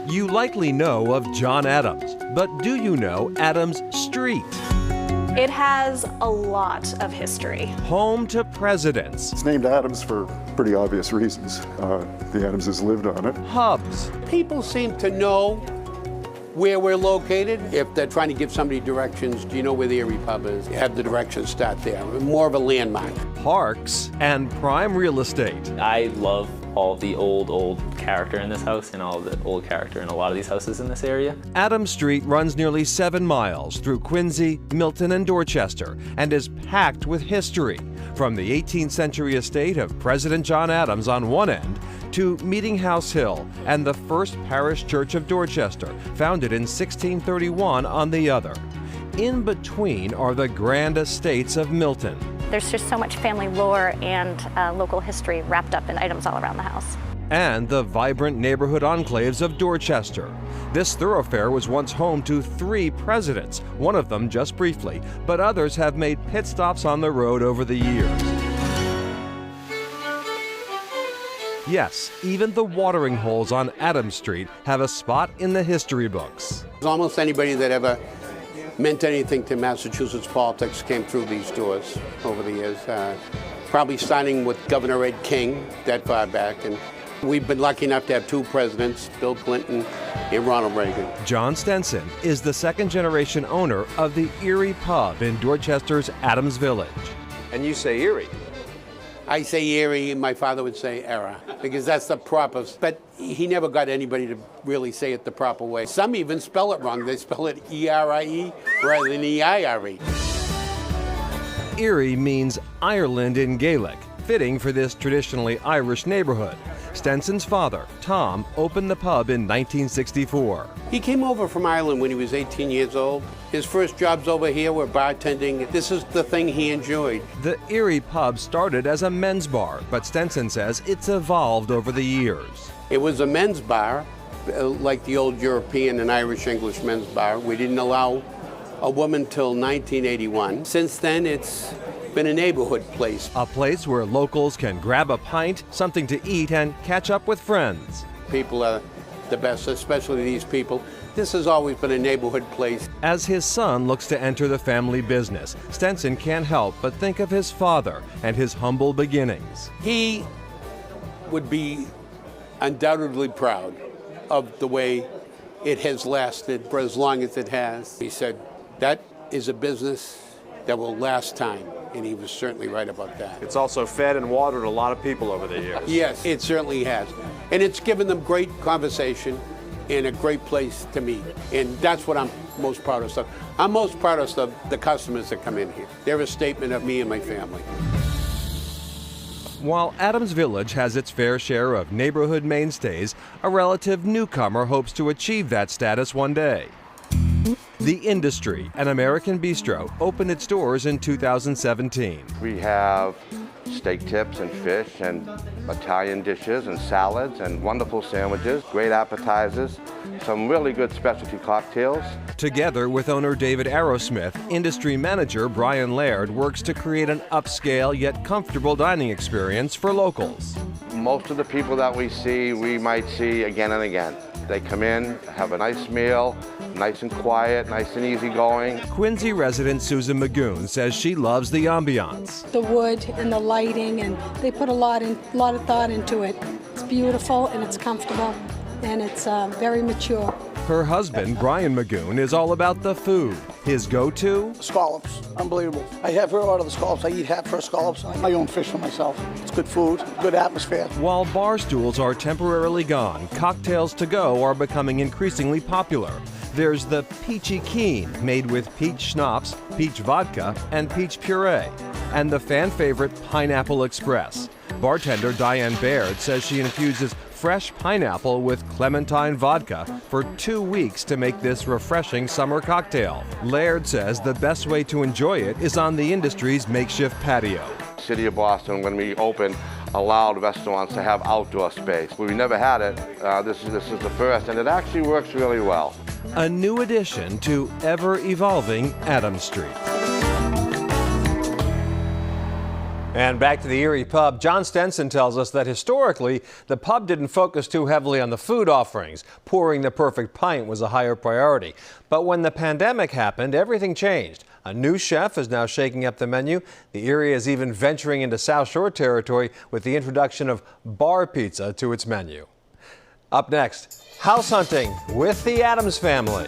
You likely know of John Adams, but do you know Adams Street? It has a lot of history. Home to presidents. It's named Adams for pretty obvious reasons. The Adamses lived on it. Hubs. People seem to know where we're located. If they're trying to give somebody directions, do you know where the Erie Pub is? You have the directions start there. More of a landmark. Parks and prime real estate. I love all the old character in this house and all the old character in a lot of these houses in this area. Adams Street runs nearly 7 miles through Quincy, Milton, and Dorchester and is packed with history. From the 18th century estate of President John Adams on one end to Meeting House Hill and the First Parish Church of Dorchester, founded in 1631 on the other. In between are the grand estates of Milton. There's just so much family lore and local history wrapped up in items all around the house. And the vibrant neighborhood enclaves of Dorchester. This thoroughfare was once home to 3 presidents, one of them just briefly, but others have made pit stops on the road over the years. Yes, even the watering holes on Adams Street have a spot in the history books. Almost anybody that ever meant anything to Massachusetts politics came through these doors over the years. Probably starting with Governor Ed King that far back. And we've been lucky enough to have 2 presidents, Bill Clinton and Ronald Reagan. John Stenson is the second-generation owner of the Erie Pub in Dorchester's Adams Village. And you say Erie. I say Erie, my father would say Era, because that's the proper, but he never got anybody to really say it the proper way. Some even spell it wrong. They spell it E-R-I-E rather than E-I-R-E. Erie means Ireland in Gaelic, fitting for this traditionally Irish neighborhood. Stenson's father, Tom, opened the pub in 1964. He came over from Ireland when he was 18 years old. His first jobs over here were bartending. This is the thing he enjoyed. The Erie Pub started as a men's bar, but Stenson says it's evolved over the years. It was a men's bar, like the old European and Irish English men's bar. We didn't allow a woman till 1981. Since then, it's been a neighborhood place. A place where locals can grab a pint, something to eat, and catch up with friends. People are the best, especially these people. This has always been a neighborhood place. As his son looks to enter the family business, Stenson can't help but think of his father and his humble beginnings. He would be undoubtedly proud of the way it has lasted for as long as it has. He said, that is a business that will last time, and he was certainly right about that. It's also fed and watered a lot of people over the years. Yes, it certainly has. And it's given them great conversation and a great place to meet. And that's what I'm most proud of. I'm most proud of the customers that come in here. They're a statement of me and my family. While Adams Village has its fair share of neighborhood mainstays, a relative newcomer hopes to achieve that status one day. The Industry, an American bistro, opened its doors in 2017. We have steak tips and fish and Italian dishes and salads and wonderful sandwiches, great appetizers, some really good specialty cocktails. Together with owner David Arrowsmith, industry manager Brian Laird works to create an upscale yet comfortable dining experience for locals. Most of the people that we see, we might see again and again. They come in, have a nice meal, nice and quiet, nice and easygoing. Quincy resident Susan Magoon says she loves the ambiance. The wood and the lighting, and they put a lot of thought into it. It's beautiful and it's comfortable and it's very mature. Her husband, Brian Magoon, is all about the food. His go-to? Scallops, unbelievable. I have her order the scallops. I eat half her scallops. I own fish for myself. It's good food, good atmosphere. While bar stools are temporarily gone, cocktails to go are becoming increasingly popular. There's the Peachy Keen, made with peach schnapps, peach vodka, and peach puree, and the fan favorite Pineapple Express. Bartender Diane Baird says she infuses fresh pineapple with clementine vodka for 2 weeks to make this refreshing summer cocktail. Laird says the best way to enjoy it is on the industry's makeshift patio. City of Boston, when we opened, allowed restaurants to have outdoor space. We never had it. This is the first, and it actually works really well. A new addition to ever-evolving Adams Street. And back to the Erie Pub, John Stenson tells us that historically, the pub didn't focus too heavily on the food offerings. Pouring the perfect pint was a higher priority. But when the pandemic happened, everything changed. A new chef is now shaking up the menu. The Erie is even venturing into South Shore territory with the introduction of bar pizza to its menu. Up next, house hunting with the Addams family.